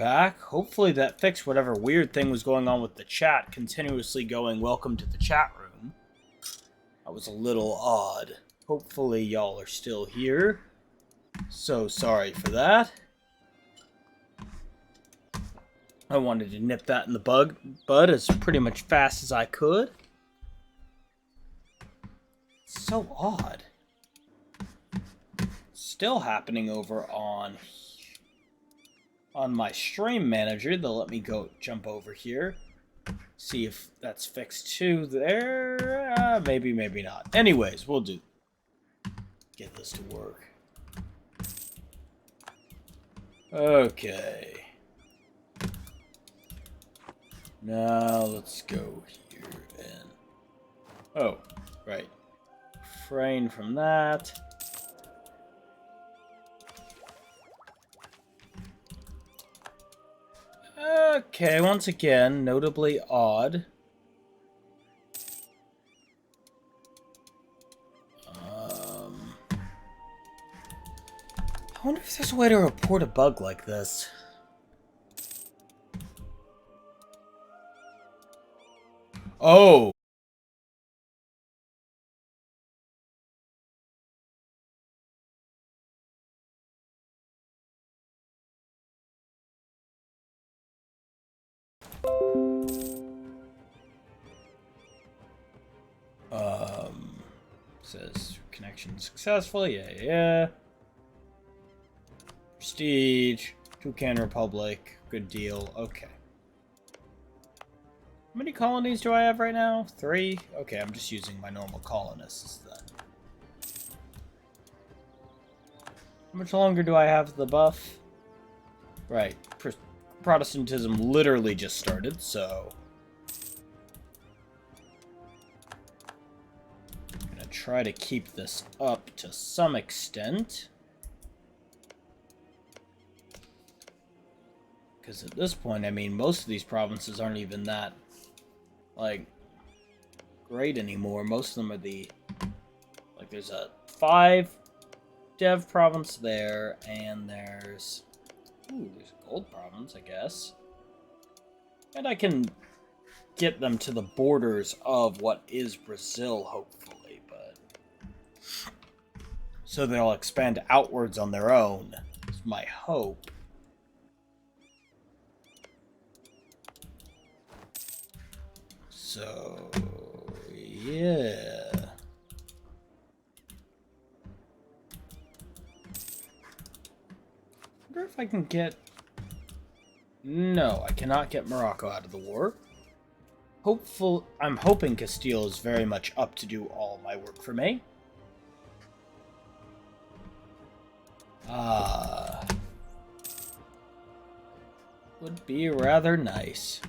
back. Hopefully that fixed whatever weird thing was going on with the chat, continuously going, welcome to the chat room. That was a little odd. Hopefully y'all are still here. So sorry for that. I wanted to nip that in the bud as pretty much fast as I could. It's so odd. Still happening over on my stream manager. They'll let me go jump over here. See if that's fixed too there. Maybe, maybe not. Anyways, we'll get this to work. Okay. Now let's go here and... Oh, right. Refrain from that. Okay, once again, notably odd. I wonder if there's a way to report a bug like this. Oh! Says connection successful. Yeah. Prestige. Toucan Republic. Good deal. Okay. How many colonies do I have right now? 3? Okay, I'm just using my normal colonists then. How much longer do I have the buff? Right. Protestantism literally just started, so... I'm gonna try to keep this up to some extent. Because at this point, I mean, most of these provinces aren't even that, like, great anymore. Most of them are like, there's a 5 dev province there, and there's a gold province, I guess. And I can get them to the borders of what is Brazil, hopefully, but... So they'll expand outwards on their own, is my hope. So, yeah. I wonder if I can get... No, I cannot get Morocco out of the war. I'm hoping Castile is very much up to do all my work for me. Would be rather nice.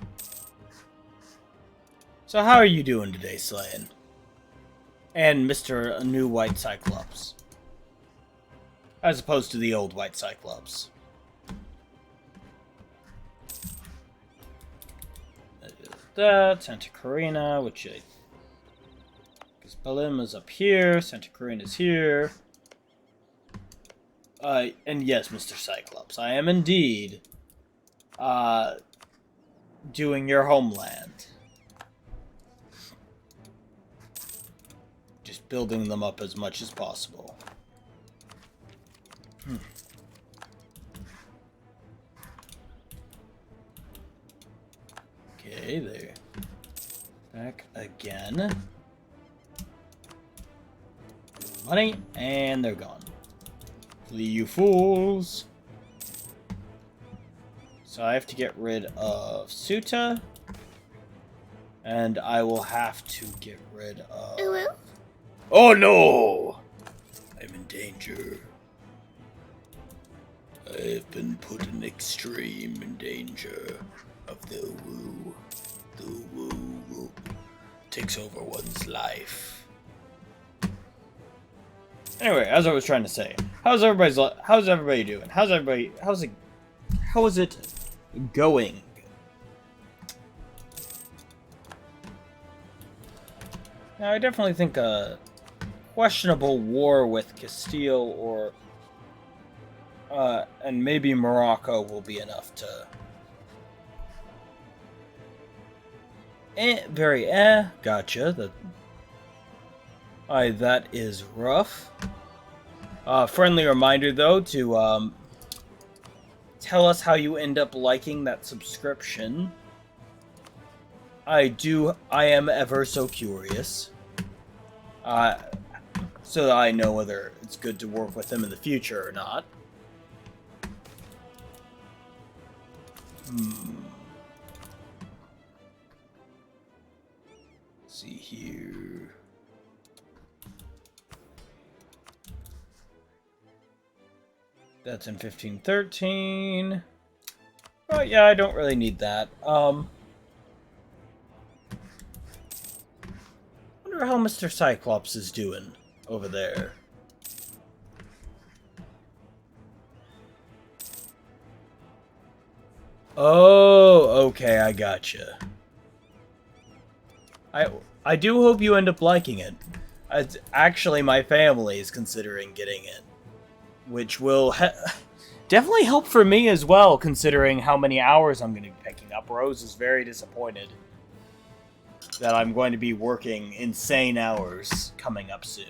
So how are you doing today, Slayin? And Mr. New White Cyclops. As opposed to the old White Cyclops. That, Santa Carina, which I... Because Balim is up here, Santa Carina is here. And yes, Mr. Cyclops, I am indeed, doing your homeland. Just building them up as much as possible. Okay, there. Back again. Money, and they're gone. Flee, you fools! So I have to get rid of Suta. And I will have to get rid of... Oh no! I'm in danger. I've been put in extreme danger of the woo. The woo takes over one's life. Anyway, as I was trying to say, how's everybody doing? How is it going? Now, I definitely think a questionable war with Castile or And maybe Morocco will be enough to... Gotcha. That is rough. Friendly reminder, though, to, tell us how you end up liking that subscription. I am ever so curious. So that I know whether it's good to work with him in the future or not. Let's see here. That's in 1513. Oh yeah, I don't really need that. Wonder how Mr. Cyclops is doing over there. Oh, okay, I gotcha. I do hope you end up liking it. Actually, my family is considering getting it, which will definitely help for me as well, considering how many hours I'm going to be picking up. Rose is very disappointed that I'm going to be working insane hours coming up soon.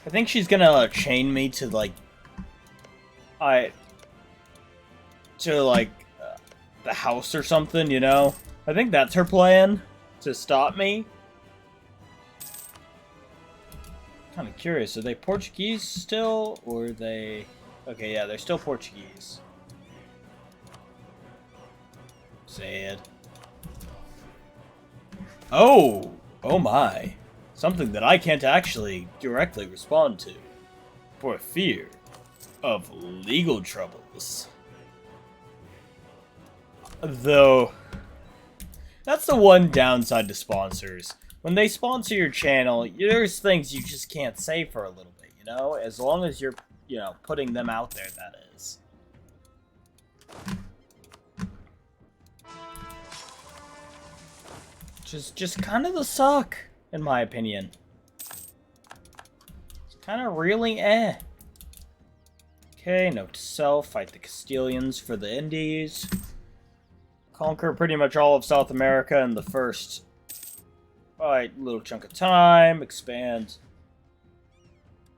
I think she's gonna chain me to, like, the house or something, you know? I think that's her plan, to stop me. Kind of curious, are they Portuguese still, or are they... Okay, yeah, they're still Portuguese. Sad. Oh! Oh my. Something that I can't actually directly respond to, for fear of legal troubles. Though, that's the one downside to sponsors. When they sponsor your channel, there's things you just can't say for a little bit, you know? As long as you're, you know, putting them out there, that is. Just kind of the suck, in my opinion. It's kind of really Okay, note to self, fight the Castilians for the Indies. Conquer pretty much all of South America in the first little chunk of time. Expand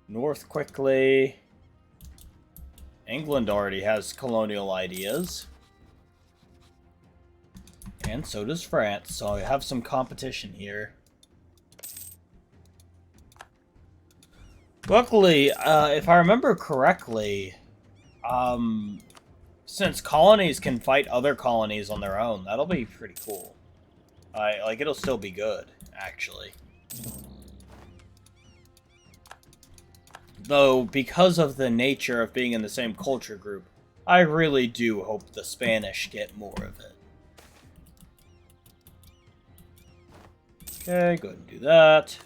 north quickly. England already has colonial ideas. And so does France, so I have some competition here. Luckily, if I remember correctly, since colonies can fight other colonies on their own, that'll be pretty cool. Like, it'll still be good, actually. Though, because of the nature of being in the same culture group, I really do hope the Spanish get more of it. Okay, go ahead and do that.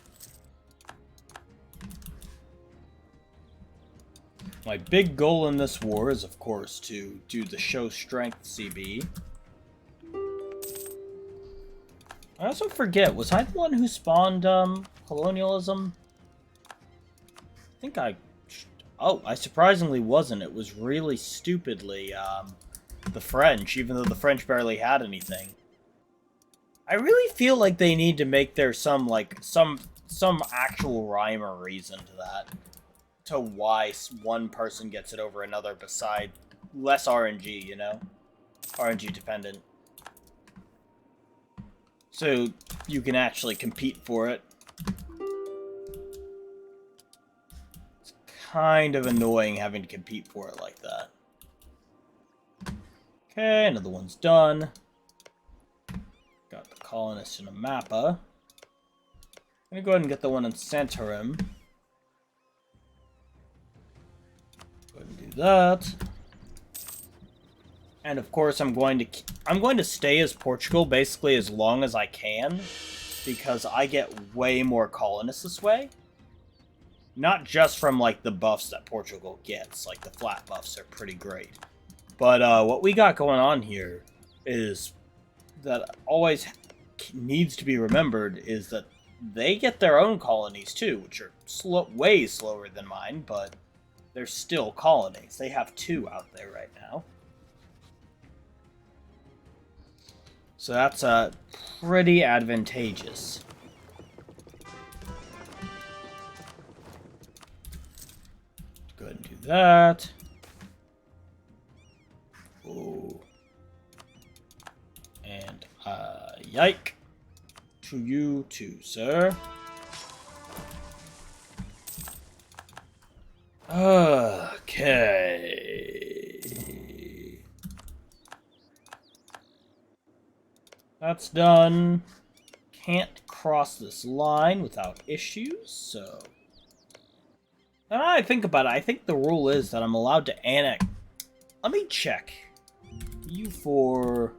My big goal in this war is, of course, to do the show strength CB. I also forget, was I the one who spawned, colonialism? I think oh, I surprisingly wasn't. It was really stupidly, the French, even though the French barely had anything. I really feel like they need to make there some actual rhyme or reason to that. To why one person gets it over another beside less RNG, you know? RNG dependent. So you can actually compete for it. It's kind of annoying having to compete for it like that. Okay, another one's done. Got the colonists in a mappa. I'm gonna go ahead and get the one in Santorum. Go ahead and do that. And of course, I'm going to stay as Portugal basically as long as I can, because I get way more colonists this way. Not just from like the buffs that Portugal gets, like the flat buffs are pretty great. But what we got going on here is that always needs to be remembered is that they get their own colonies too, which are way slower than mine, but they're still colonies. They have 2 out there right now. So that's pretty advantageous. Go ahead and do that. Ooh. And yike to you too, sir. Okay. That's done. Can't cross this line without issues, so... Now I think about it, I think the rule is that I'm allowed to annex... Let me check. EU4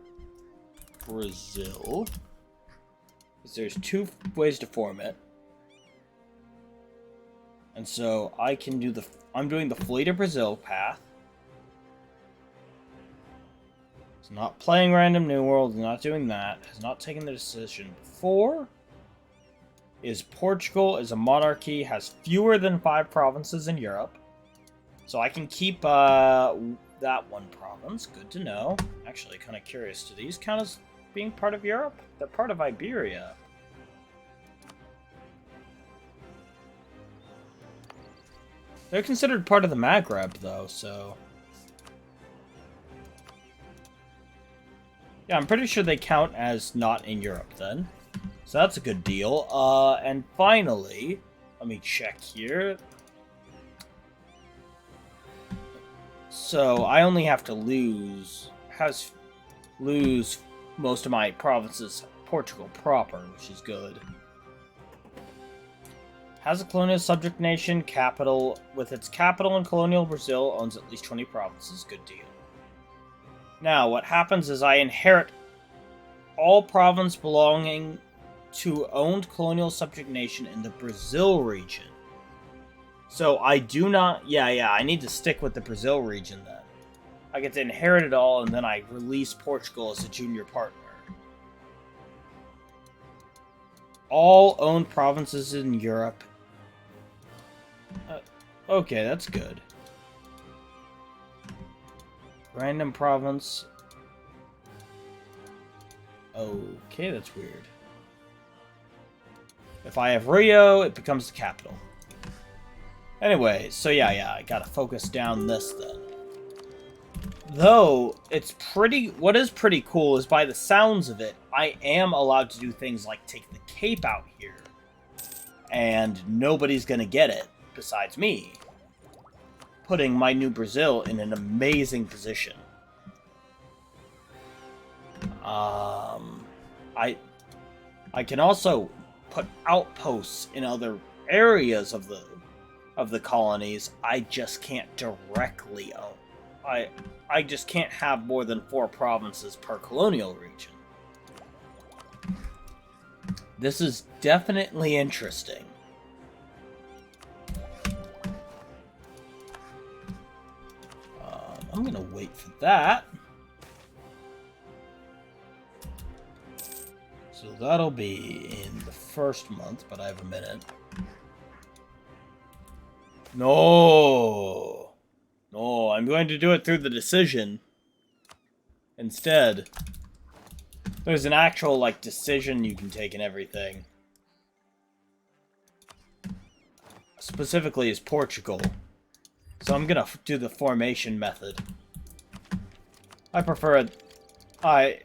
Brazil. Because there's 2 ways to form it. And so I can do the... I'm doing the Fleet of Brazil path. It's not playing Random New World, not doing that. Has not taken the decision before. Is Portugal is a monarchy, has fewer than 5 provinces in Europe. So I can keep that 1 province. Good to know. Actually, kind of curious. Do these count as being part of Europe? They're part of Iberia. They're considered part of the Maghreb, though, so... Yeah, I'm pretty sure they count as not in Europe, then. So that's a good deal. And finally, let me check here. So I only have to lose most of my provinces, Portugal proper, which is good. Has a colonial subject nation, capital, with its capital in colonial Brazil, owns at least 20 provinces. Good deal. Now, what happens is I inherit all province belonging to owned colonial subject nation in the Brazil region. So I do not... Yeah, I need to stick with the Brazil region then. I get to inherit it all, and then I release Portugal as a junior partner. All owned provinces in Europe. Okay, that's good. Random province. Okay, that's weird. If I have Rio, it becomes the capital. Anyway, so yeah, I gotta focus down this then. Though, it's pretty... What is pretty cool is, by the sounds of it, I am allowed to do things like take the Cape out here. And nobody's gonna get it, besides me. Putting my new Brazil in an amazing position. I can also put outposts in other areas of the colonies. I just can't directly own. I just can't have more than 4 provinces per colonial region. This is definitely interesting. I'm gonna wait for that. So that'll be in the first month, but I have a minute. No, I'm going to do it through the decision instead. There's an actual, like, decision you can take and everything. Specifically is Portugal. So I'm gonna do the formation method. I prefer it.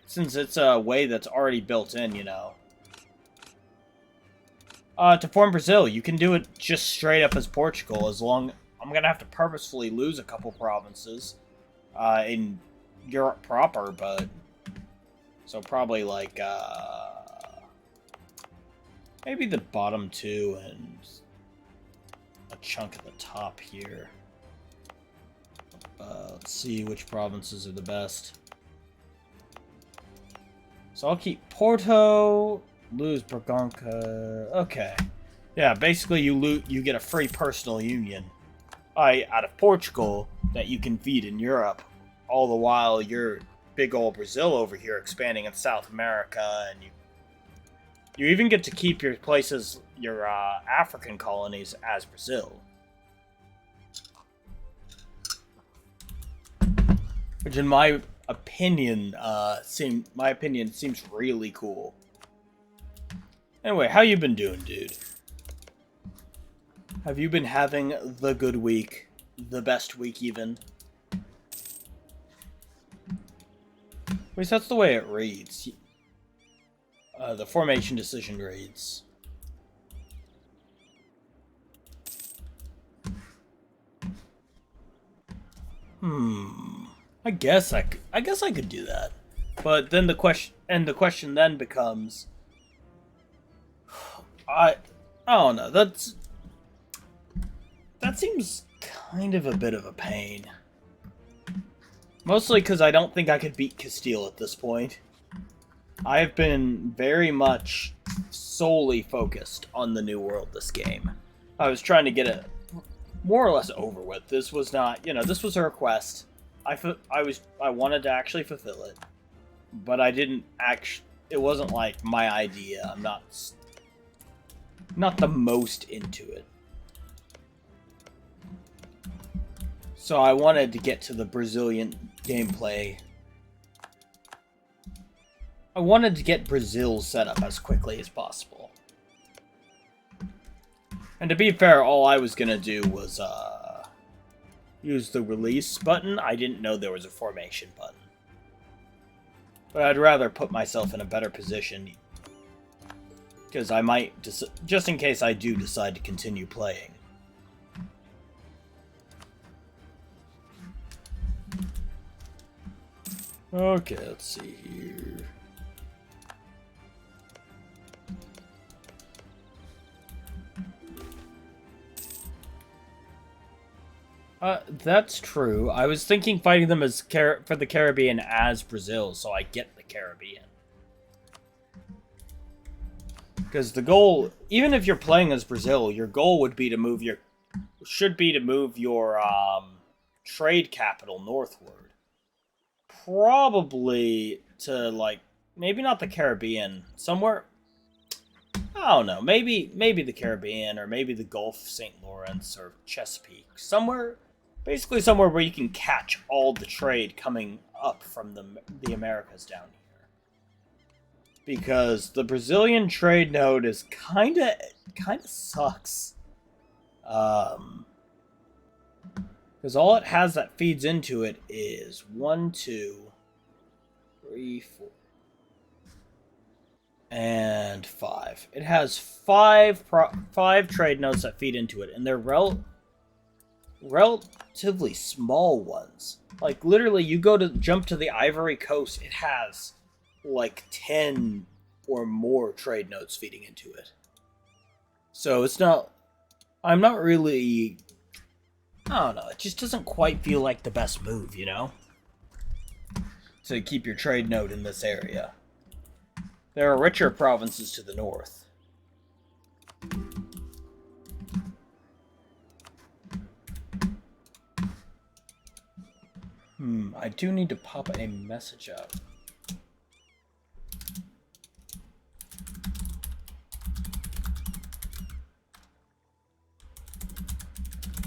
Since it's a way that's already built in, you know. To form Brazil, you can do it just straight up as Portugal, as long... I'm gonna have to purposefully lose a couple provinces in Europe proper, but... So probably like, maybe the bottom 2 and a chunk at the top here. Let's see which provinces are the best. So I'll keep Porto, lose Bragança. Okay. Yeah, basically you get a free personal union out of Portugal that you can feed in Europe, all the while you're big old Brazil over here expanding in South America, and you even get to keep your places, your African colonies as Brazil. Which, in my opinion, seems really cool. Anyway, how you been doing, dude? Have you been having the good week? The best week, even? At least that's the way it reads. The formation decision reads. I guess I could do that. But then the question then becomes, I don't know. That seems kind of a bit of a pain. Mostly because I don't think I could beat Castile at this point. I have been very much solely focused on the New World this game. I was trying to get it more or less over with. This was not, this was a request. I wanted to actually fulfill it, but I didn't actually. It wasn't like my idea. I'm not the most into it. So I wanted to get to the Brazilian gameplay. I wanted to get Brazil set up as quickly as possible. And to be fair, all I was gonna do was use the release button. I didn't know there was a formation button. But I'd rather put myself in a better position, because I might, just in case I do decide to continue playing. Okay, let's see here. That's true. I was thinking fighting them as for the Caribbean as Brazil, so I get the Caribbean. Because the goal, even if you're playing as Brazil, your goal would be to move your trade capital northward. Probably to, like, maybe not the Caribbean, somewhere, I don't know, maybe the Caribbean, or maybe the Gulf St. Lawrence, or Chesapeake, basically somewhere where you can catch all the trade coming up from the Americas down here. Because the Brazilian trade node is kinda sucks. Because all it has that feeds into it is 1, 2, 3, 4, and 5. It has five trade nodes that feed into it, and they're relatively small ones. Like, literally, you jump to the Ivory Coast, it has like 10 or more trade nodes feeding into it. So it's not, I'm not really, I don't know, it just doesn't quite feel like the best move, to keep your trade node in this area. There are richer provinces to the north. I do need to pop a message up.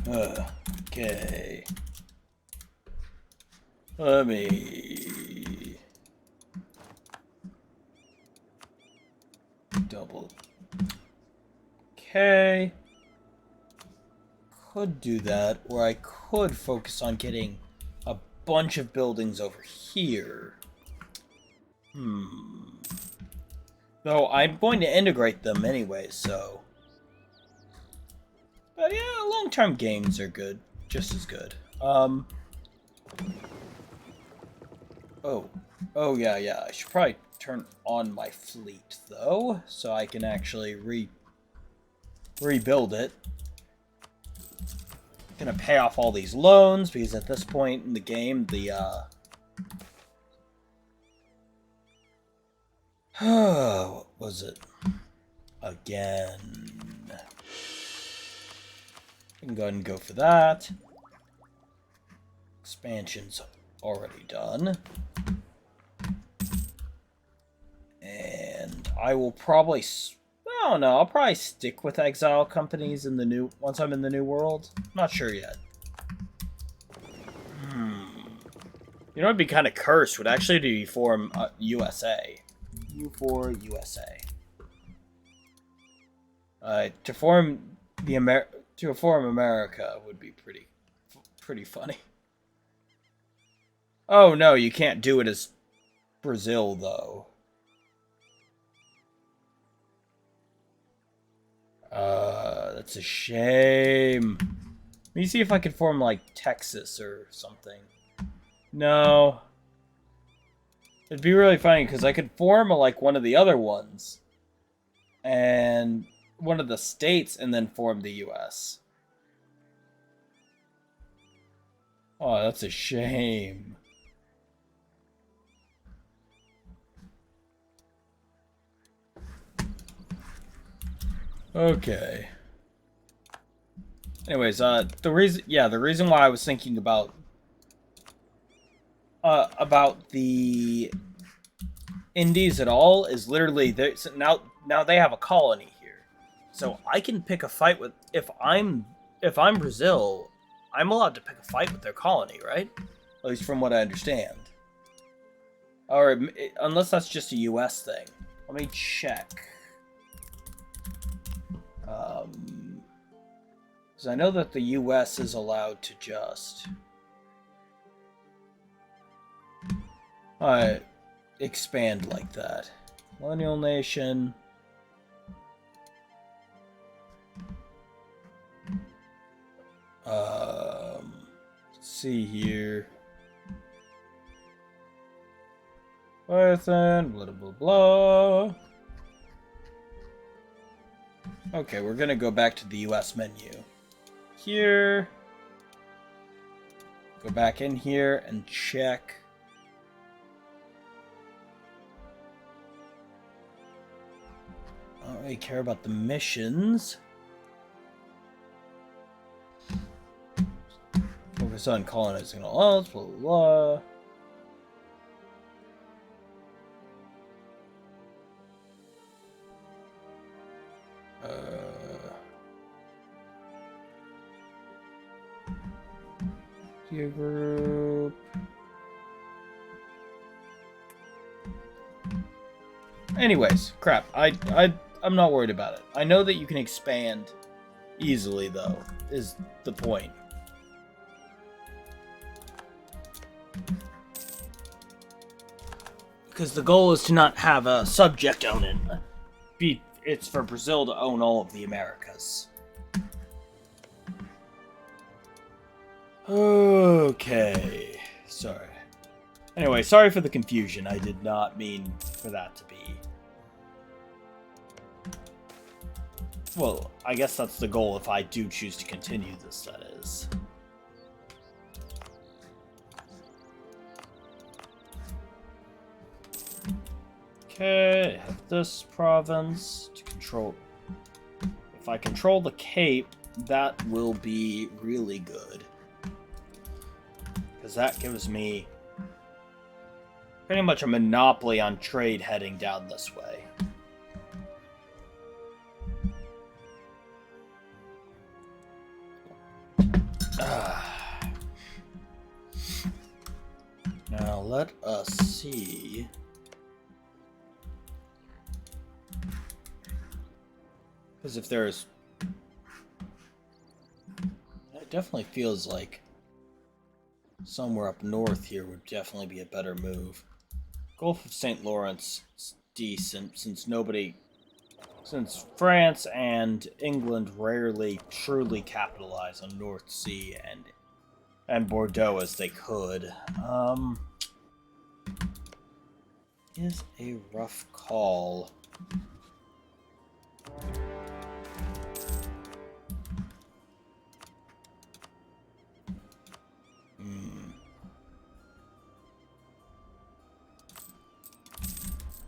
Okay. Let me double. Okay. Could do that, or I could focus on getting a bunch of buildings over here. Though I'm going to integrate them anyway, so. But yeah, long-term games are good. Just as good. Oh, yeah. I should probably turn on my fleet, though, so I can actually rebuild it. Gonna pay off all these loans, because at this point in the game, what was it? Again. I can go ahead and go for that. Expansion's already done. I will probably. I don't know. I'll probably stick with exile companies in the new once I'm in the new world. Not sure yet. You know, it'd be kind of cursed. Would actually be form USA. EU4 USA. To form America would be pretty funny. Oh no, you can't do it as Brazil though. That's a shame. Let me see if I can form like Texas or something. No. It'd be really funny because I could form like one of the other ones. And one of the states and then form the US. Oh, that's a shame. Okay. Anyways, the reason why I was thinking about the Indies at all is literally now they have a colony here, so I can pick a fight with if I'm Brazil, I'm allowed to pick a fight with their colony, right? At least from what I understand, or unless that's just a U.S. thing. Let me check. Because I know that the U.S. is allowed to just expand like that. Colonial nation. Let's see here. Python, blah blah blah. Okay, we're gonna go back to the US menu. Here. Go back in here and check. I don't really care about the missions. Focus on colonizing all else, blah blah blah. Group. Anyways, crap. I'm not worried about it. I know that you can expand easily, though, is the point. Because the goal is to not have a subject own it. It's for Brazil to own all of the Americas. Okay. Sorry. Anyway, sorry for the confusion. I did not mean for that to be. Well, I guess that's the goal if I do choose to continue this, that is. Okay, I have this province to control. If I control the Cape, that will be really good. Because that gives me pretty much a monopoly on trade heading down this way. Now let us see. Because if there's... It definitely feels like somewhere up north here would definitely be a better move. Gulf of St. Lawrence is decent since France and England rarely truly capitalize on North Sea and Bordeaux as they could. Is a rough call.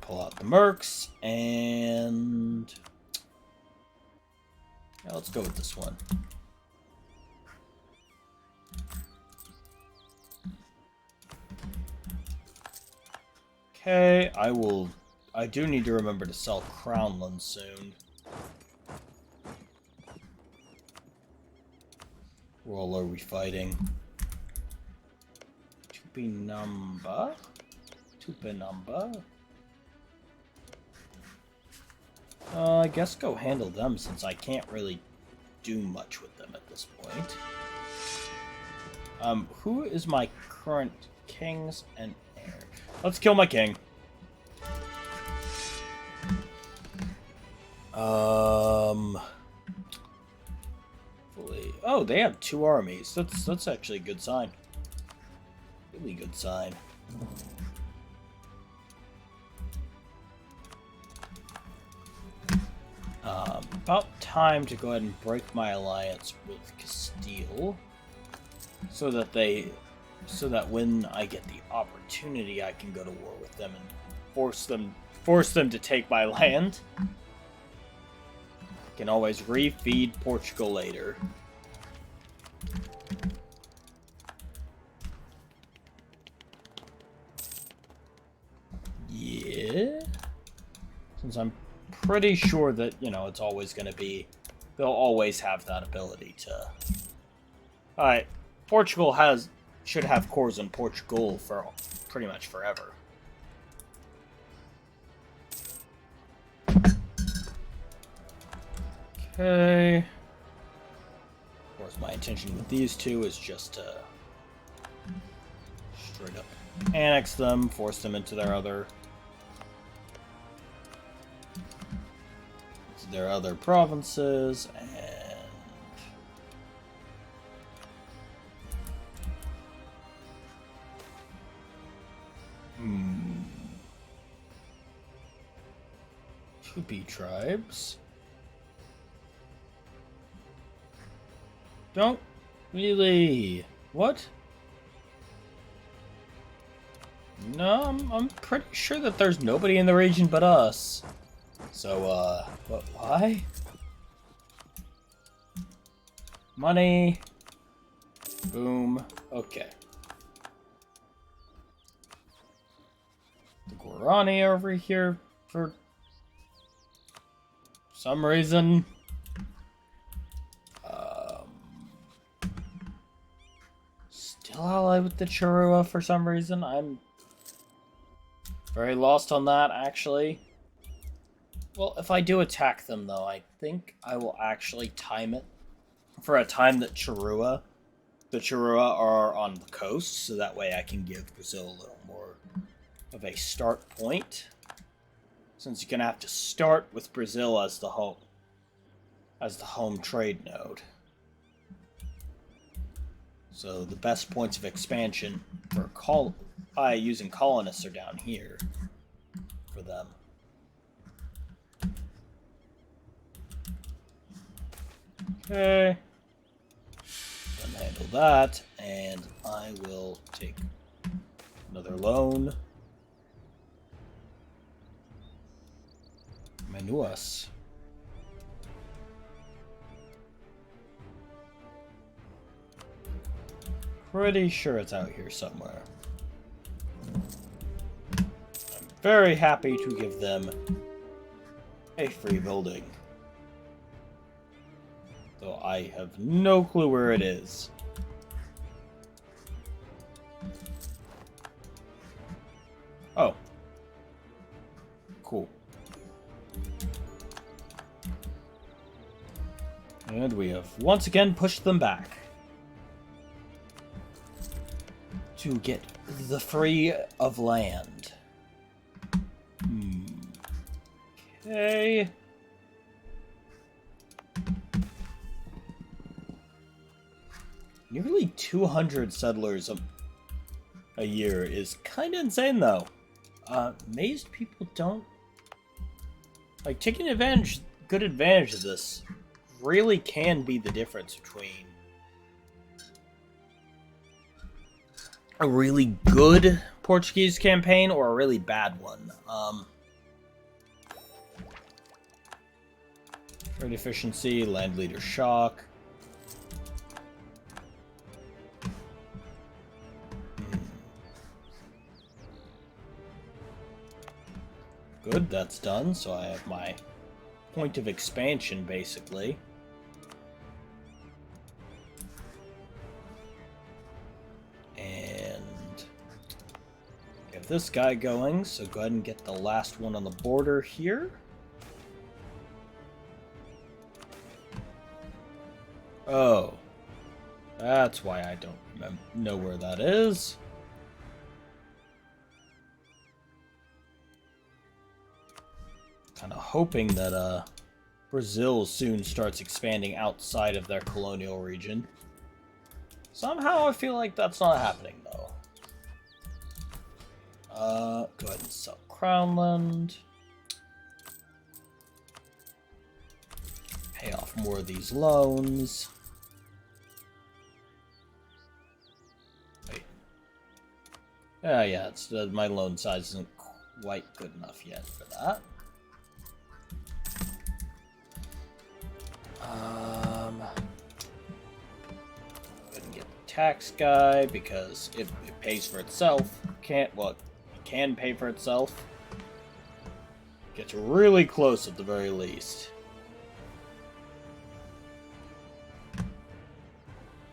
Pull out the mercs and yeah, let's go with this one. Okay, I will I do need to remember to sell Crownland soon. Who all are we fighting? Tupinamba? Tupinamba? I guess go handle them since I can't really do much with them at this point. Who is my current kings and heir? Let's kill my king. Oh, they have 2 armies. That's actually a good sign. Really good sign. About time to go ahead and break my alliance with Castile, so that when I get the opportunity, I can go to war with them and force them to take my land. I can always refeed Portugal later. Yeah. Since I'm pretty sure that, it's always going to be... They'll always have that ability to... Alright. Portugal should have cores in Portugal for pretty much forever. Okay. Of course, my intention with these two is just to straight up annex them, force them into their other provinces, and Tupi tribes don't really... What? No, I'm pretty sure that there's nobody in the region but us. So, but why? Money. Boom. Okay. The Guarani over here for some reason. Still allied with the Chirua for some reason. I'm very lost on that, actually. Well, if I do attack them, though, I think I will actually time it for a time that the Chirua are on the coast, so that way I can give Brazil a little more of a start point. Since you're gonna have to start with Brazil as the home trade node. So the best points of expansion for using colonists are down here for them. Okay. Then handle that, and I will take another loan. Menuas. Pretty sure it's out here somewhere. I'm very happy to give them a free building. Though I have no clue where it is. Oh. Cool. And we have once again pushed them back. To get the free of land. Okay. Nearly 200 settlers a year is kind of insane, though. Mazed people don't... Like, taking good advantage of this really can be the difference between a really good Portuguese campaign or a really bad one. Trade efficiency, land leader shock. Good, that's done, so I have my point of expansion, basically. And get this guy going, so go ahead and get the last one on the border here. Oh. That's why I don't know where that is. Kind of hoping that Brazil soon starts expanding outside of their colonial region. Somehow I feel like that's not happening, though. Go ahead and sell Crownland. Pay off more of these loans. Wait. Yeah, it's my loan size isn't quite good enough yet for that. Go ahead and get the tax guy because it pays for itself. It can pay for itself. Gets really close at the very least.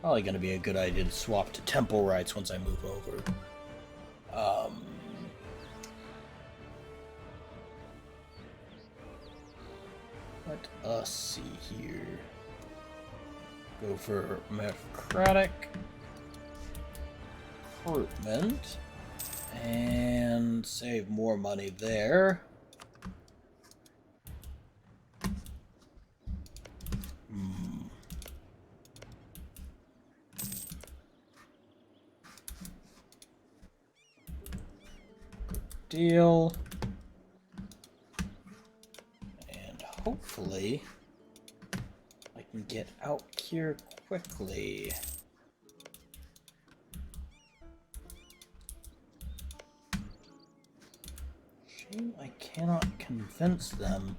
Probably going to be a good idea to swap to temple rights once I move over. Let us see here. Go for meritocratic recruitment and save more money there. Deal. And hopefully I can get out here quickly. Shame I cannot convince them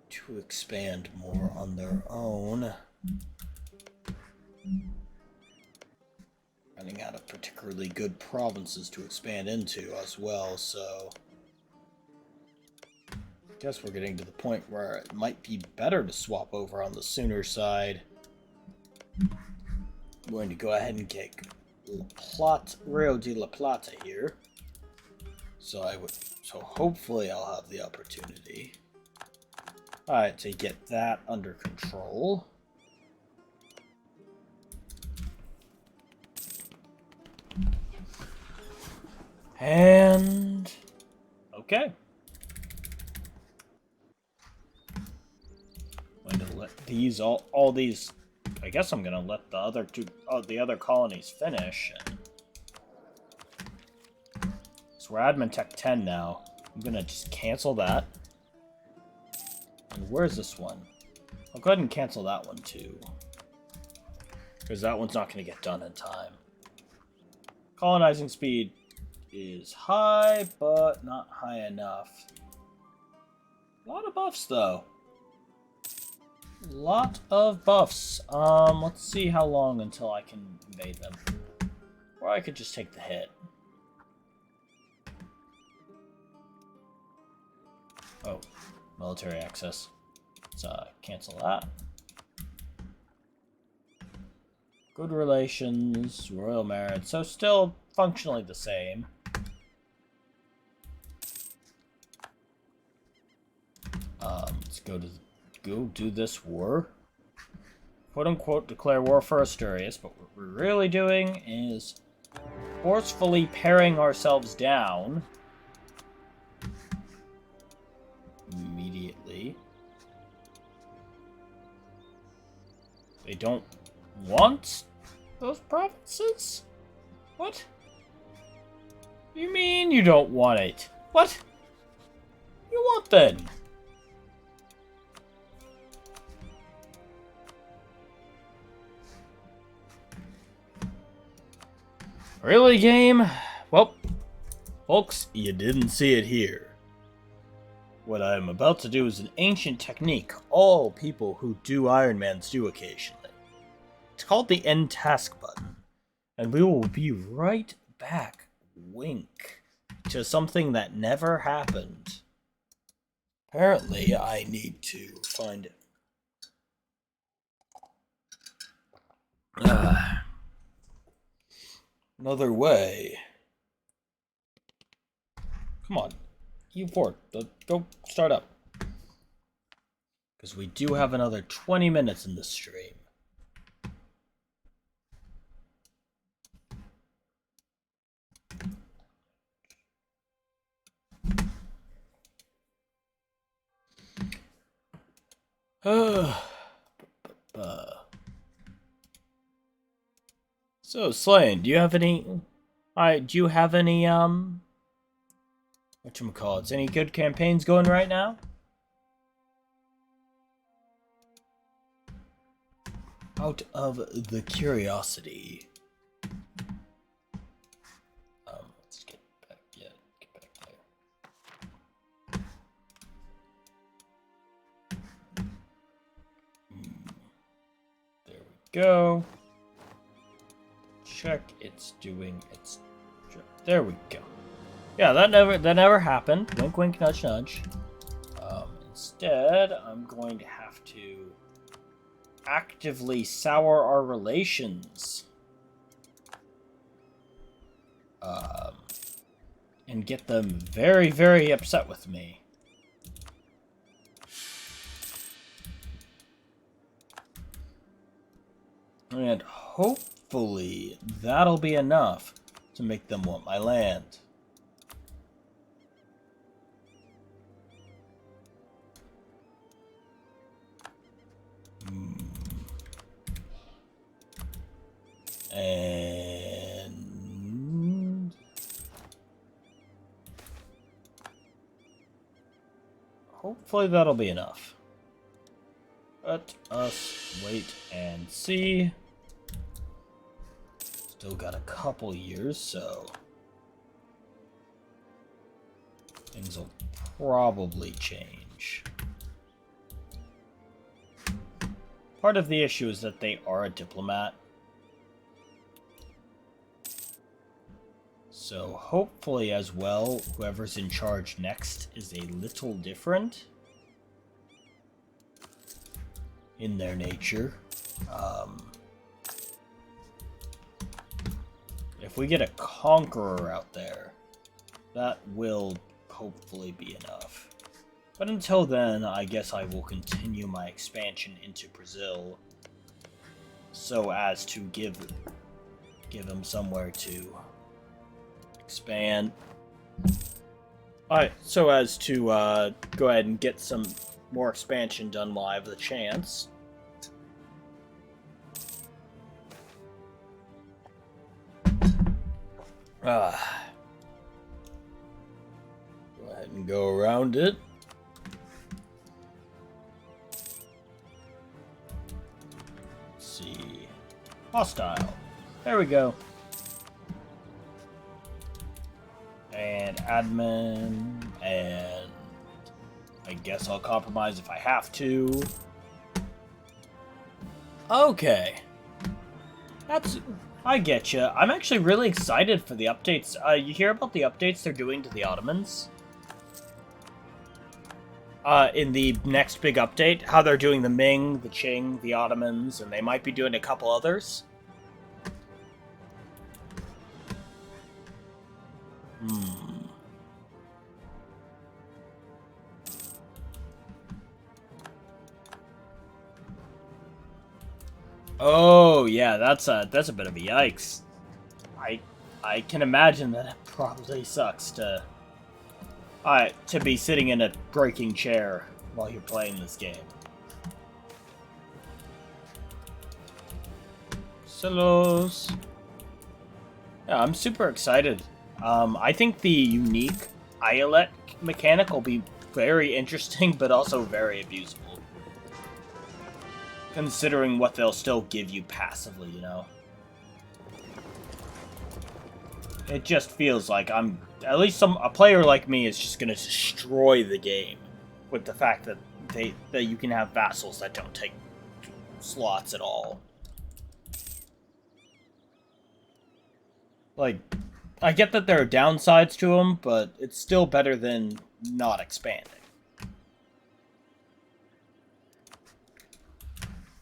to expand more on their own. Running out of particularly good provinces to expand into as well, so I guess we're getting to the point where it might be better to swap over on the sooner side. I'm going to go ahead and get Rio de la Plata here. So hopefully I'll have the opportunity. Alright, to get that under control. And okay. I'm going to let these all these. I guess I'm going to let the other colonies finish. So we're admin tech 10 now. I'm going to just cancel that. And where's this one? I'll go ahead and cancel that one too, because that one's not going to get done in time. Colonizing speed is high, but not high enough. A lot of buffs, though. A lot of buffs. Let's see how long until I can invade them. Or I could just take the hit. Oh, military access. Let's cancel that. Good relations, royal merit, so still functionally the same. Let's go do this war. Quote unquote declare war for Asturias, but what we're really doing is forcefully paring ourselves down immediately. They don't want those provinces? What? You mean you don't want it? What? You want then? Really, game? Well, folks, you didn't see it here. What I am about to do is an ancient technique all people who do Ironmans do occasionally. It's called the end task button, and we will be right back. Wink. to something that never happened. Apparently, I need to find it. Another way. Come on. EU4, go start up. Because we do have another 20 minutes in this stream. So, Slain, do you have any... whatchamacallits, any good campaigns going right now? Out of the curiosity. Let's get back, get back there. There we go. Check it's doing its job. There we go. Yeah, that never happened. Wink, wink, nudge, nudge. Instead, I'm going to have to actively sour our relations. And get them very, very upset with me. And hopefully that'll be enough to make them want my land. And hopefully that'll be enough. Let us wait and see. Still got a couple years, so things will probably change. Part of the issue is that they are a diplomat. So hopefully as well, whoever's in charge next is a little different in their nature. If we get a conqueror out there, that will hopefully be enough. But until then, I guess I will continue my expansion into Brazil so as to give them somewhere to expand. Alright, so as to go ahead and get some more expansion done while I have the chance. Go ahead and go around it. Let's see. Hostile. There we go. And admin, and I guess I'll compromise if I have to. Okay. I get you. I'm actually really excited for the updates. You hear about the updates they're doing to the Ottomans? In the next big update, how they're doing the Ming, the Qing, the Ottomans, and they might be doing a couple others. Oh yeah, that's a bit of a yikes. I can imagine that it probably sucks to be sitting in a breaking chair while you're playing this game. Solos. Yeah, I'm super excited. I think the unique Eyelet mechanic will be very interesting, but also very abusable. Considering what they'll still give you passively, you know? It just feels like at least a player like me is just gonna destroy the game with the fact that that you can have vassals that don't take slots at all. Like, I get that there are downsides to them, but it's still better than not expanding.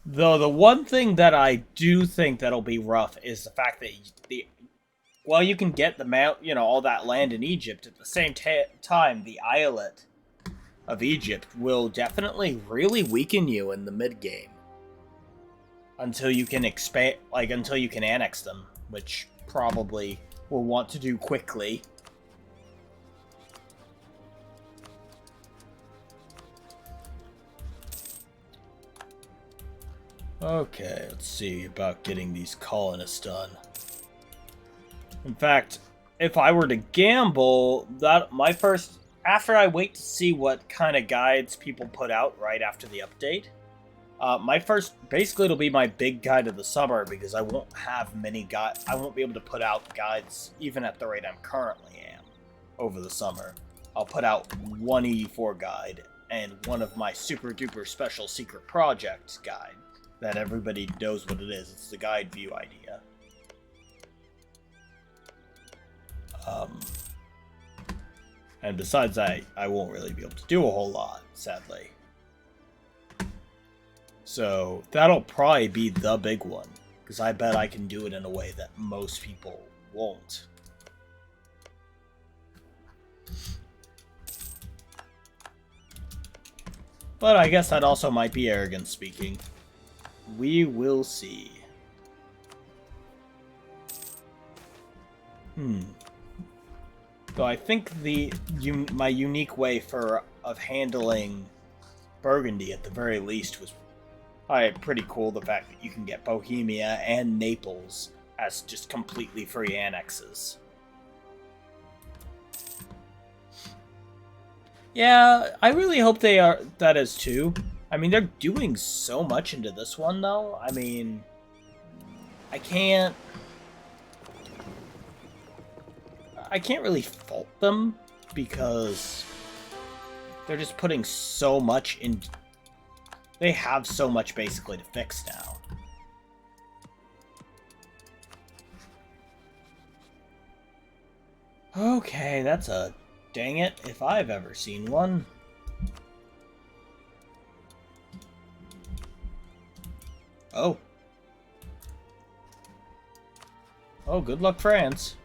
Though the one thing that I do think that'll be rough is the fact that while you can get all that land in Egypt, at the same time, the islet of Egypt will definitely really weaken you in the mid game until you can until you can annex them, which probably will want to do quickly. Okay, let's see about getting these colonists done. In fact, if I were to gamble, after I wait to see what kind of guides people put out right after the update, basically it'll be my big guide of the summer, because I won't have many guides. I won't be able to put out guides even at the rate I'm currently am over the summer. I'll put out one EU4 guide and one of my super duper special secret projects guide that everybody knows what it is. It's the guide view idea. And besides that, I won't really be able to do a whole lot, sadly. So that'll probably be the big one, because I bet I can do it in a way that most people won't. But I guess that also might be arrogant speaking. We will see. So I think my unique way of handling Burgundy at the very least was pretty cool. The fact that you can get Bohemia and Naples as just completely free annexes. Yeah, I really hope that is too. I mean, they're doing so much into this one, though. I mean, I can't really fault them, because they're just putting so much in. They have so much basically to fix now. Okay, that's a dang it if I've ever seen one. Oh. Oh, good luck, France.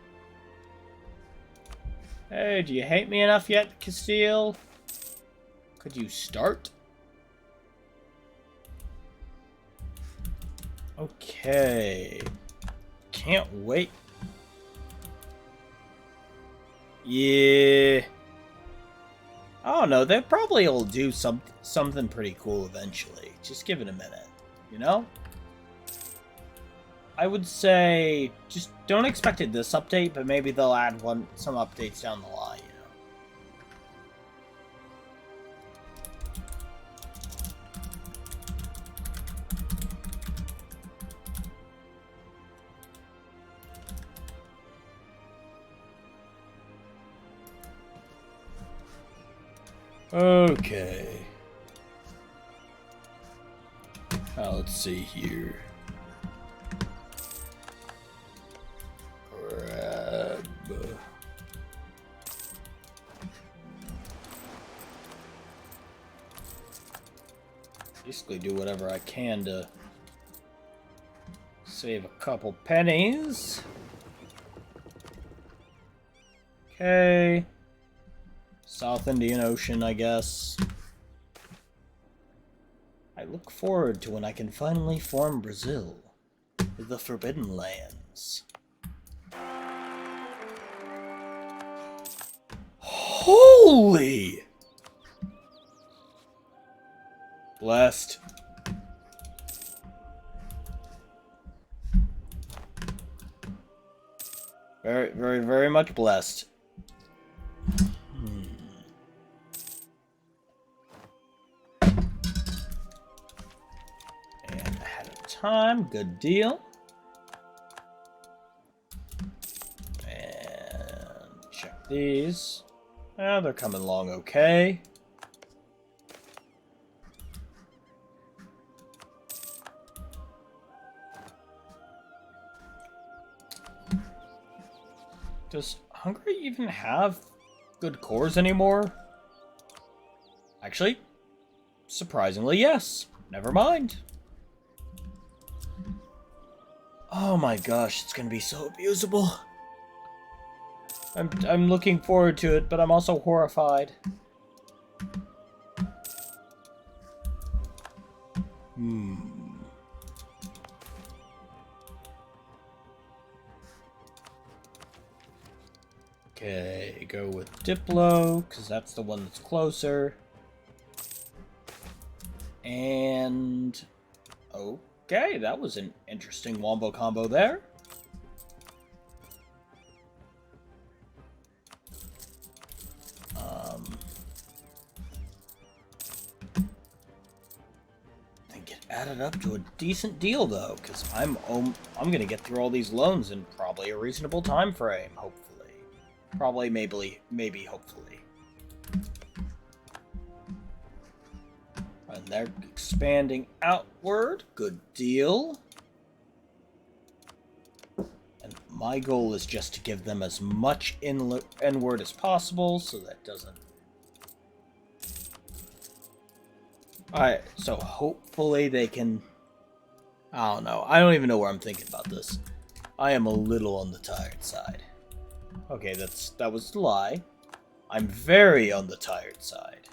Hey, do you hate me enough yet, Castile? Could you start? Okay. Can't wait. Yeah. I don't know. They probably will do something pretty cool eventually. Just give it a minute, you know? I would say just don't expect it this update, but maybe they'll add some updates down the line, Okay. Now let's see here. Grab. Basically do whatever I can to save a couple pennies. Okay. South Indian Ocean, I guess. I look forward to when I can finally form Brazil, the Forbidden Lands. Holy! Blessed. Very, very, very much blessed. And ahead of time, good deal. And check these. They're coming along okay. Does Hungary even have good cores anymore? Actually, surprisingly, yes. Never mind. Oh my gosh, it's gonna be so abusable. I'm looking forward to it, but I'm also horrified. Okay, go with Diplo, because that's the one that's closer. And... okay, that was an interesting wombo combo there. I think it added up to a decent deal, though, because I'm gonna get through all these loans in probably a reasonable time frame, hopefully. Probably, maybe, hopefully. And they're expanding outward. Good deal. And my goal is just to give them as much inward as possible, so that doesn't... Alright, so hopefully they can... I don't know. I don't even know where I'm thinking about this. I am a little on the tired side. Okay, that was a lie. I'm very on the tired side.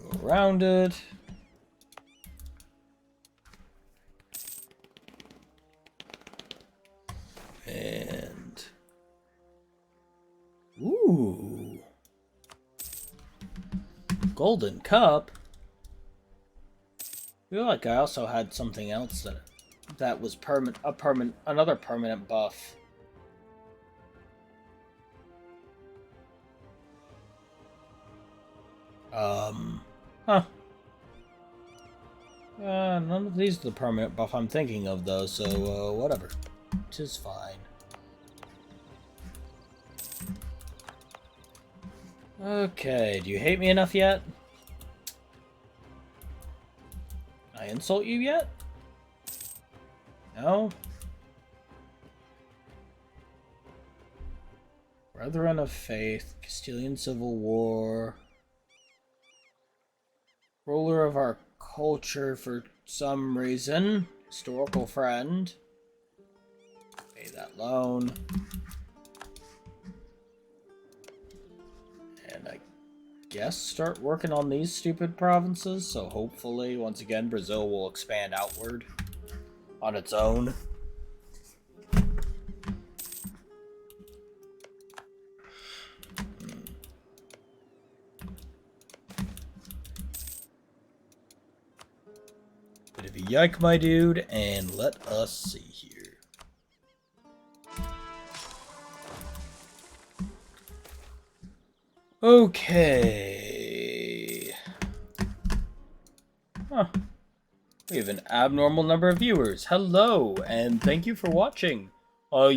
Go around it. And... ooh. Golden Cup? I feel like I also had something else that was another permanent buff. Huh. None of these are the permanent buff I'm thinking of, though, so, whatever. 'Tis fine. Okay, do you hate me enough yet? I insult you yet? No? Brethren of Faith, Castilian Civil War, ruler of our culture for some reason, historical friend, pay that loan, and I guess start working on these stupid provinces, so hopefully, once again, Brazil will expand outward on its own. Bit of a yike, my dude, and let us see here. Okay. Huh. We have an abnormal number of viewers. Hello, and thank you for watching. All of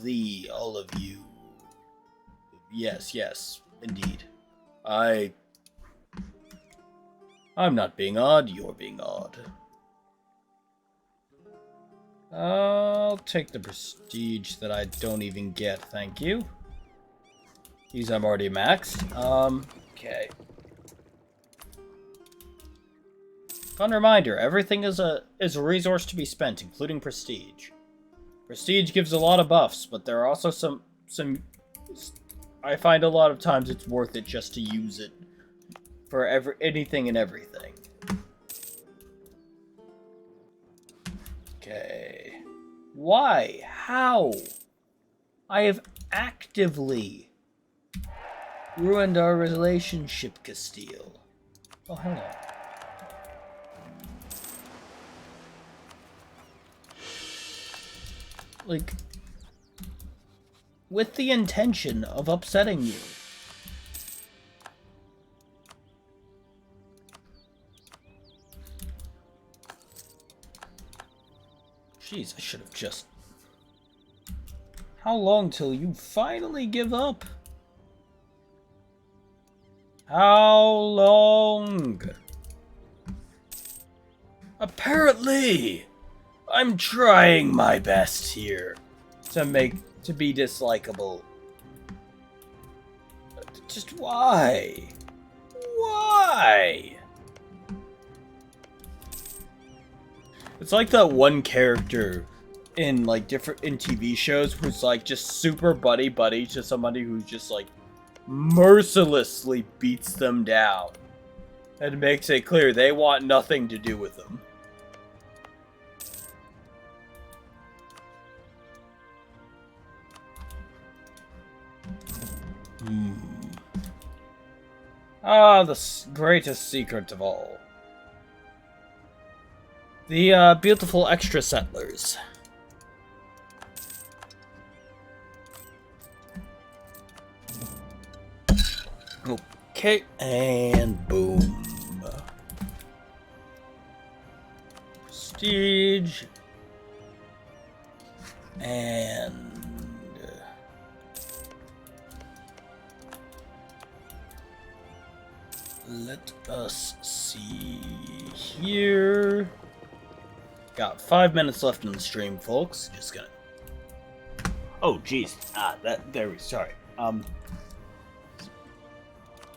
you. Yes, indeed. I'm not being odd, you're being odd. I'll take the prestige that I don't even get, thank you. These I'm already maxed. Okay. Fun reminder, everything is a resource to be spent, including prestige. Prestige gives a lot of buffs, but there are also some I find a lot of times it's worth it just to use it for anything and everything. Okay. Why? How? I have actively ruined our relationship, Castile. Oh, hello. Like, with the intention of upsetting you. Jeez, I should have just... How long till you finally give up? How long? Apparently, I'm trying my best here to be dislikable. Just why? Why? It's like that one character in like in TV shows who's like just super buddy to somebody who just like mercilessly beats them down and makes it clear they want nothing to do with them. Ah, the greatest secret of all. The beautiful extra settlers. Okay, and boom. Prestige. And... let us see here. Got 5 minutes left in the stream, folks. Just gonna... oh, jeez. Sorry.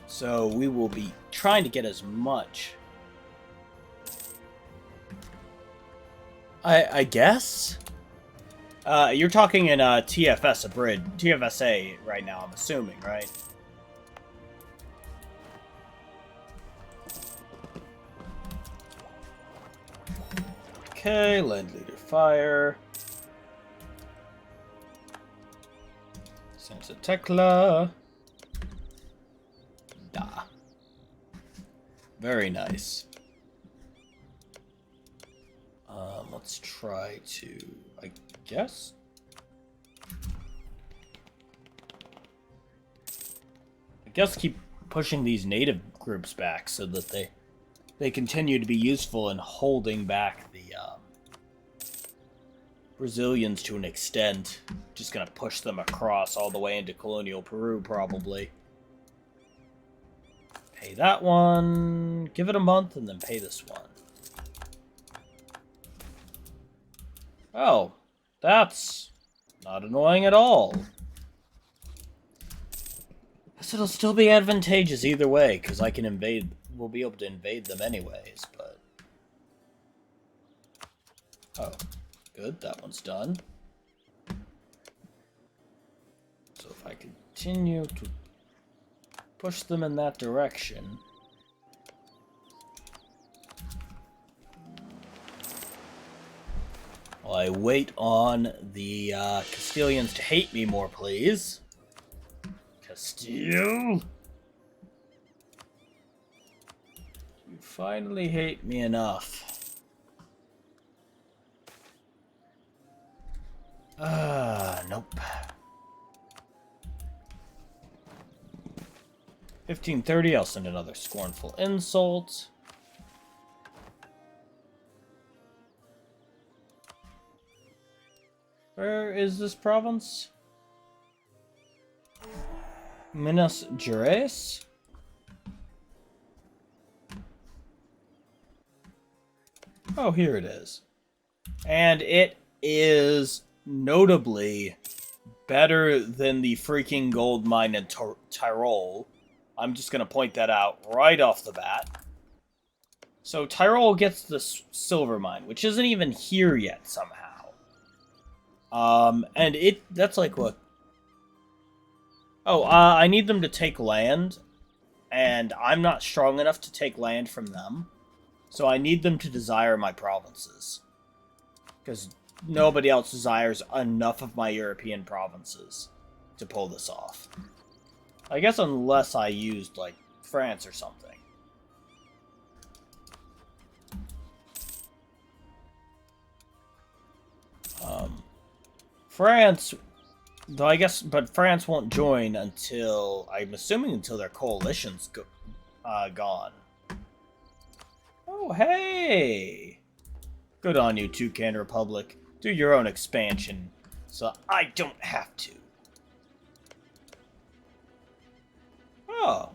So we will be trying to get as much... I guess? You're talking in TFSA right now, I'm assuming, right? Okay, land leader fire. Santa Tekla. Da. Very nice. Let's try to, I guess. Keep pushing these native groups back so that they continue to be useful in holding back the Brazilians to an extent. Just gonna push them across all the way into colonial Peru, probably. Pay that one, give it a month, and then pay this one. Oh, that's not annoying at all. So it'll still be advantageous either way, because I can invade. We'll be able to invade them anyways, but... oh, good, that one's done. So if I continue to push them in that direction... while I wait on the Castilians to hate me more, please. Castile! You finally hate me enough. Nope. 1530, I'll send another scornful insult. Where is this province? Minas Gerais? Oh, here it is. And it is notably better than the freaking gold mine in Tyrol. I'm just going to point that out right off the bat. So Tyrol gets the silver mine, which isn't even here yet somehow. And that's like what? Oh, I need them to take land, and I'm not strong enough to take land from them. So I need them to desire my provinces. Because nobody else desires enough of my European provinces to pull this off. I guess unless I used, like, France or something. France, though I guess, but France won't join until, I'm assuming until their coalition's gone. Oh, hey! Good on you, Toucan Republic. Do your own expansion, so I don't have to. Oh.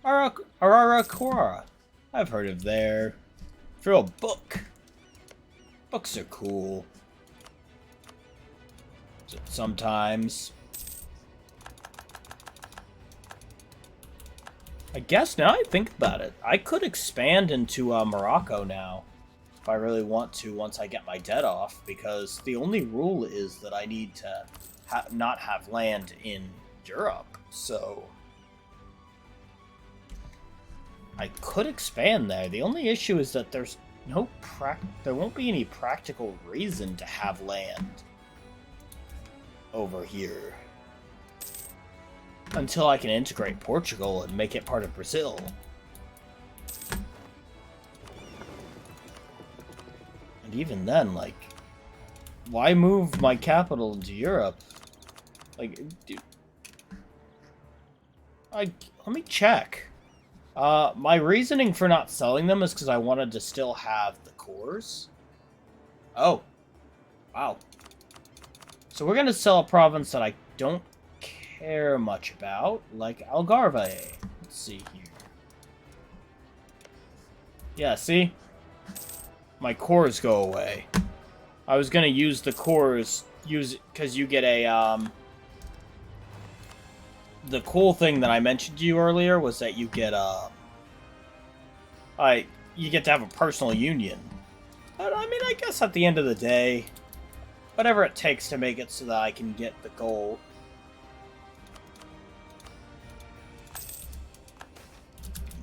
Araraquara. I've heard of their Throw a book. Books are cool. Sometimes. I guess now I think about it, I could expand into Morocco now, if I really want to, once I get my debt off, because the only rule is that I need to not have land in Europe, so I could expand there. The only issue is that there's there won't be any practical reason to have land over here until I can integrate Portugal and make it part of Brazil. And even then, like, why move my capital into Europe? Like, dude, let me check. My reasoning for not selling them is because I wanted to still have the cores. Oh. Wow. So we're going to sell a province that I don't care much about, like Algarve. Let's see here. Yeah, see? My cores go away. I was going to use the cores, because you get a, the cool thing that I mentioned to you earlier was that you get, you get to have a personal union. But, I mean, I guess at the end of the day, whatever it takes to make it so that I can get the goal.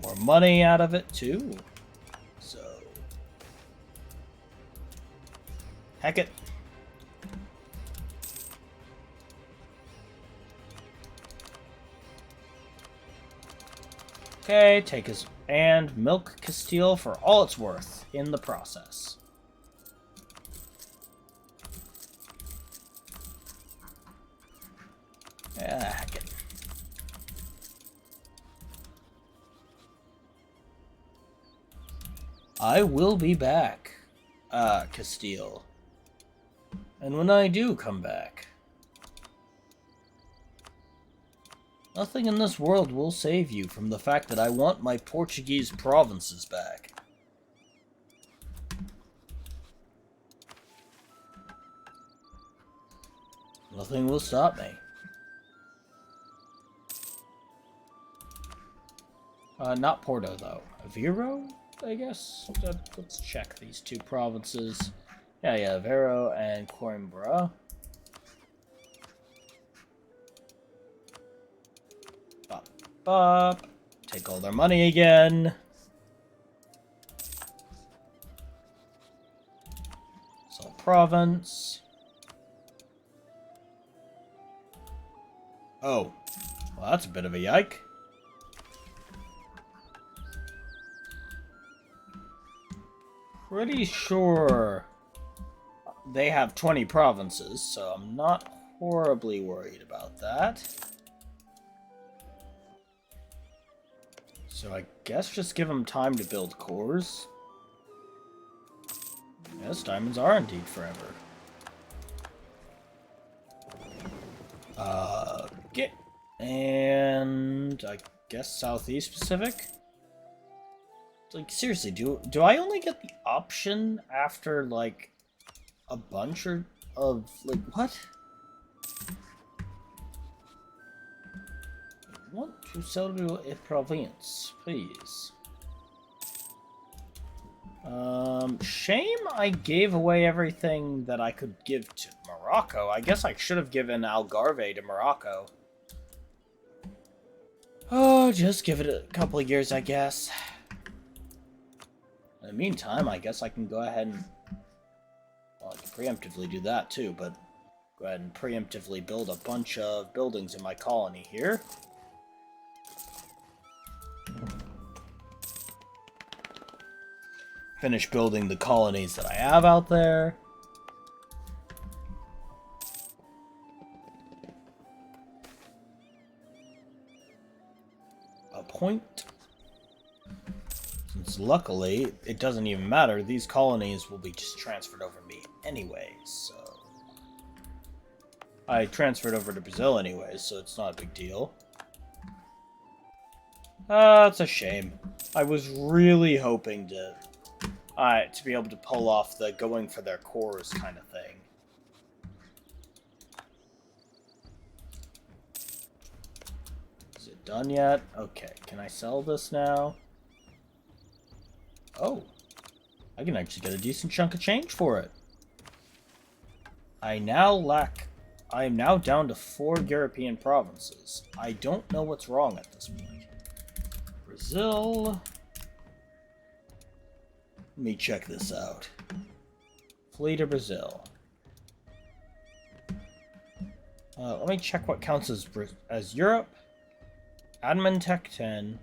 More money out of it, too. So, heck it. Okay, take his... and milk Castile for all it's worth in the process. Yeah, heck it. I will be back, Castile. And when I do come back, nothing in this world will save you from the fact that I want my Portuguese provinces back. Nothing will stop me. Not Porto, though. Aveiro, I guess? Let's check these two provinces. Yeah, Aveiro and Coimbra. Bop, bop. Take all their money again. Sell province. Oh. Well, that's a bit of a yike. Pretty sure they have 20 provinces, so I'm not horribly worried about that. So I guess just give them time to build cores. Yes, diamonds are indeed forever. Get. And I guess Southeast Pacific? Like, seriously, do I only get the option after, like, a bunch of, like, what? I want to sell to a province, please. Shame I gave away everything that I could give to Morocco. I guess I should have given Algarve to Morocco. Oh, just give it a couple of years, I guess. In the meantime, I guess I can go ahead and... well, I can preemptively do that too, but... go ahead and preemptively build a bunch of buildings in my colony here. Finish building the colonies that I have out there. Appoint. Since luckily, it doesn't even matter. These colonies will be just transferred over to me anyways, so... I transferred over to Brazil anyways, so it's not a big deal. It's a shame. I was really hoping to to be able to pull off the going for their cores kind of thing. Is it done yet? Okay, can I sell this now? Oh, I can actually get a decent chunk of change for it. I am now down to 4 European provinces. I don't know what's wrong at this point. Brazil. Let me check this out. Flee to Brazil. Let me check what counts as Europe. Admin Tech 10.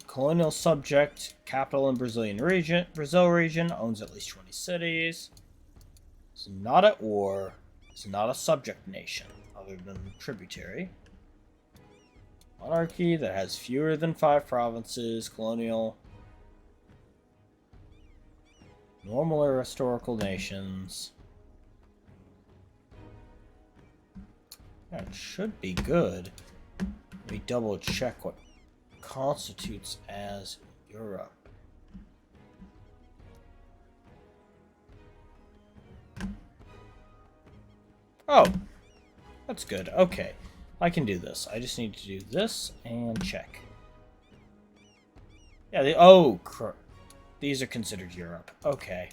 Colonial subject, capital in Brazil region, owns at least 20 cities. Is not at war. Is not a subject nation, other than tributary. Monarchy that has fewer than 5 provinces. Colonial. Normal or historical nations. That should be good. Let me double check what constitutes as Europe. Oh, that's good. Okay, I can do this. I just need to do this and check. Yeah, these are considered Europe. Okay.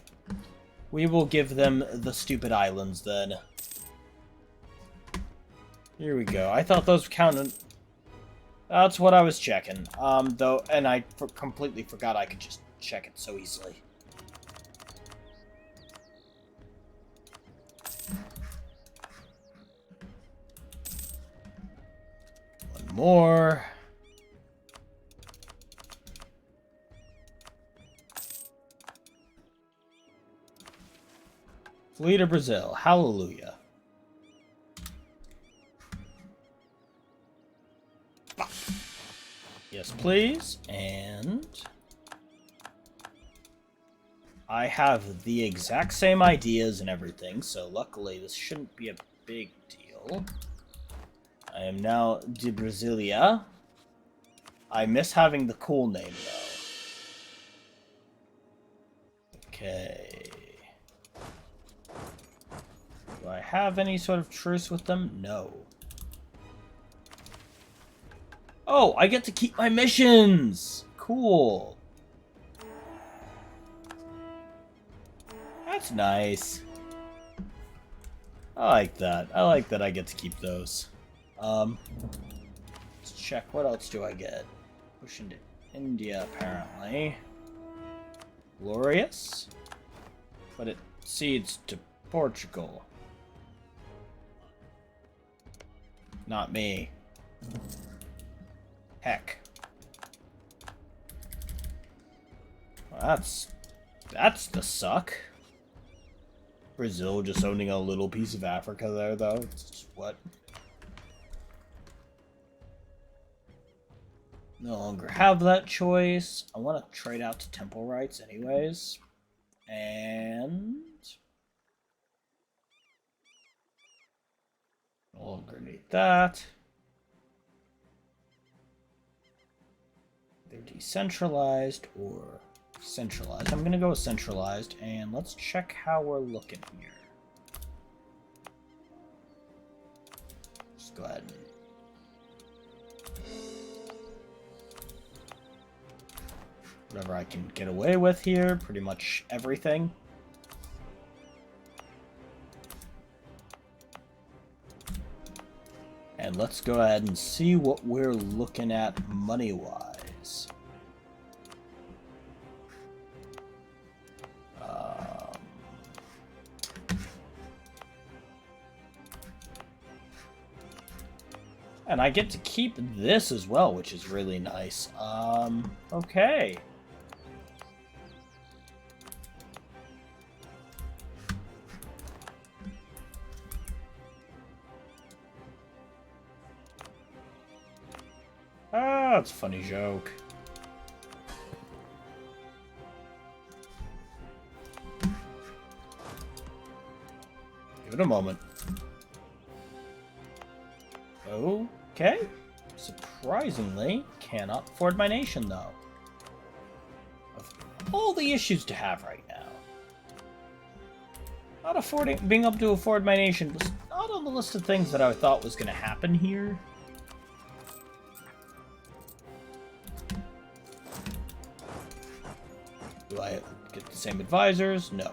We will give them the stupid islands then. Here we go. I thought those counted. That's what I was checking. Though, and I completely forgot I could just check it so easily. One more. Flee to Brazil. Hallelujah. Yes, please. And I have the exact same ideas and everything, so luckily this shouldn't be a big deal. I am now de Brasilia. I miss having the cool name, though. Okay. Do I have any sort of truce with them? No. Oh, I get to keep my missions! Cool. That's nice. I like that. I like that I get to keep those. Let's check. What else do I get? Push into India, apparently. Glorious. But it cedes to Portugal. Not me. Heck. Well, that's the suck. Brazil just owning a little piece of Africa there, though. It's just what? No longer have that choice. I want to trade out to temple rights anyways. And no longer need that. They're decentralized or centralized. I'm going to go with centralized, and let's check how we're looking here. Just go ahead and whatever I can get away with here, pretty much everything. And let's go ahead and see what we're looking at money-wise. And I get to keep this as well, which is really nice. Okay. Ah, it's a funny joke. Give it a moment. Okay. Surprisingly, cannot afford my nation, though. Of all the issues to have right now. Being able to afford my nation was not on the list of things that I thought was going to happen here. Do I get the same advisors? No.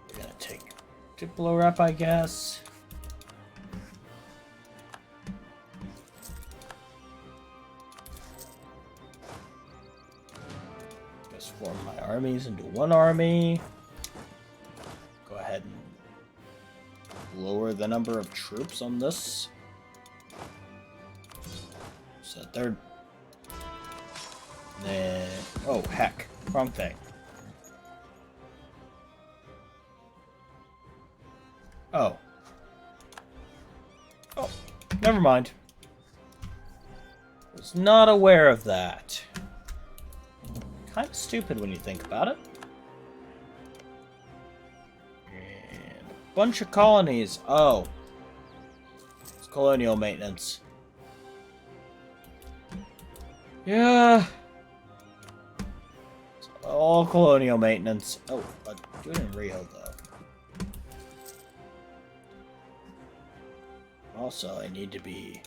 We're going to take Diplo Rep, I guess. Just form my armies into one army. Go ahead and lower the number of troops on this. So they're... Then... Oh, heck. Wrong thing. Oh. Oh, never mind. Was not aware of that. Kind of stupid when you think about it. And a bunch of colonies. Oh. It's colonial maintenance. Yeah. It's all colonial maintenance. Oh, but do it in Rio, though. Also, I need to be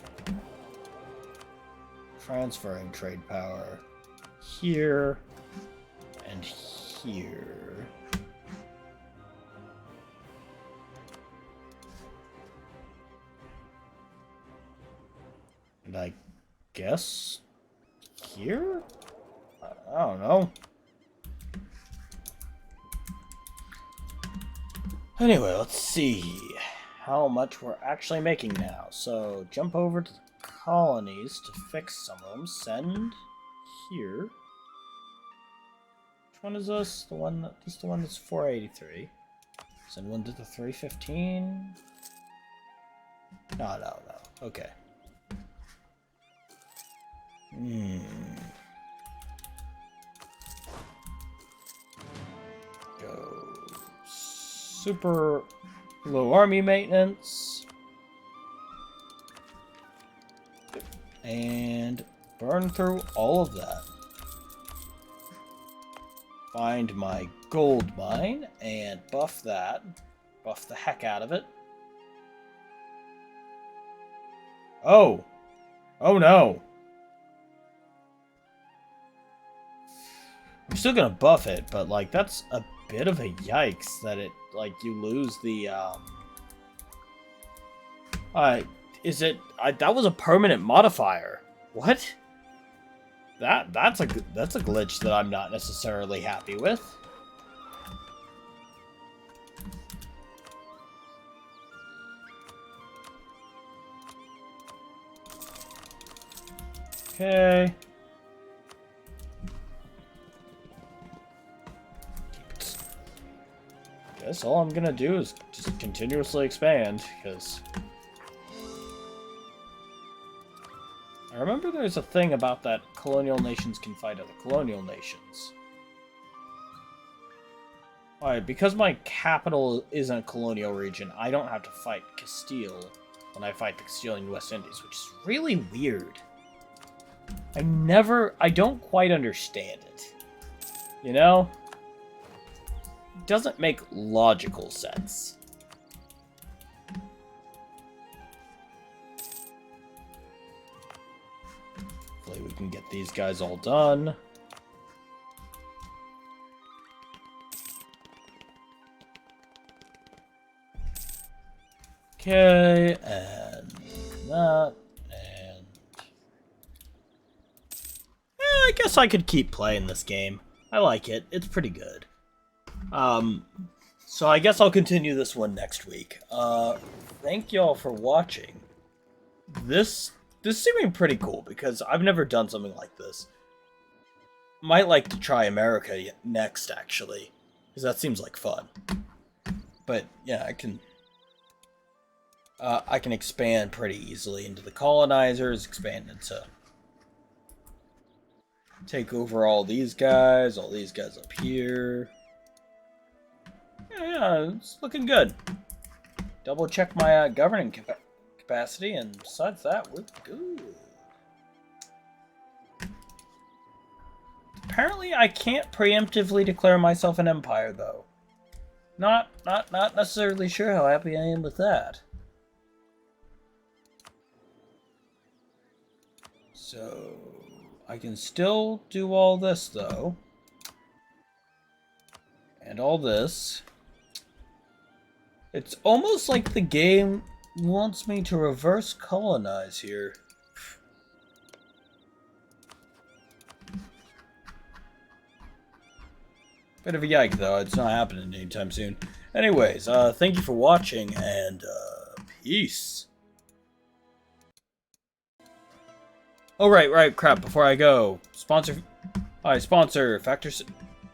transferring trade power here and here. And I guess here? I don't know. Anyway, let's see how much we're actually making now. So, jump over to the colonies to fix some of them. Send here. Which one is this? The one that this is the one that's 483. Send one to the 315. No. Okay. Go super low army maintenance. And burn through all of that. Find my gold mine and buff that. Buff the heck out of it. Oh! Oh no! I'm still gonna buff it, but like that's a bit of a yikes that it like you lose the that was a permanent modifier. What? That's a glitch that I'm not necessarily happy with. Okay. Guess all I'm gonna do is just continuously expand, because I remember there's a thing about that colonial nations can fight other colonial nations. Alright, because my capital isn't a colonial region, I don't have to fight Castile when I fight the Castilian West Indies, which is really weird. I don't quite understand it. You know? It doesn't make logical sense. Hopefully we can get these guys all done. Okay, and that, and... I guess I could keep playing this game. I like it. It's pretty good. So I guess I'll continue this one next week. Thank y'all for watching. This seeming pretty cool, because I've never done something like this. Might like to try America next, actually, because that seems like fun. But, yeah, I can expand pretty easily into the colonizers, expand into... take over all these guys up here. Yeah, it's looking good. Double check my governing capacity, and besides that, we're good. Apparently, I can't preemptively declare myself an empire, though. Not necessarily sure how happy I am with that. So, I can still do all this, though. And all this. It's almost like the game wants me to reverse colonize here. Bit of a yike, though. It's not happening anytime soon. Anyways, thank you for watching, and, peace. Oh, right, crap, before I go. Sponsor, Factor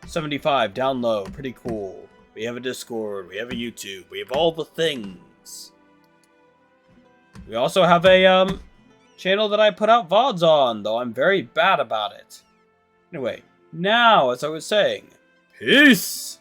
75, down low, pretty cool. We have a Discord, we have a YouTube, we have all the things. We also have a, channel that I put out VODs on, though I'm very bad about it. Anyway, now, as I was saying, peace!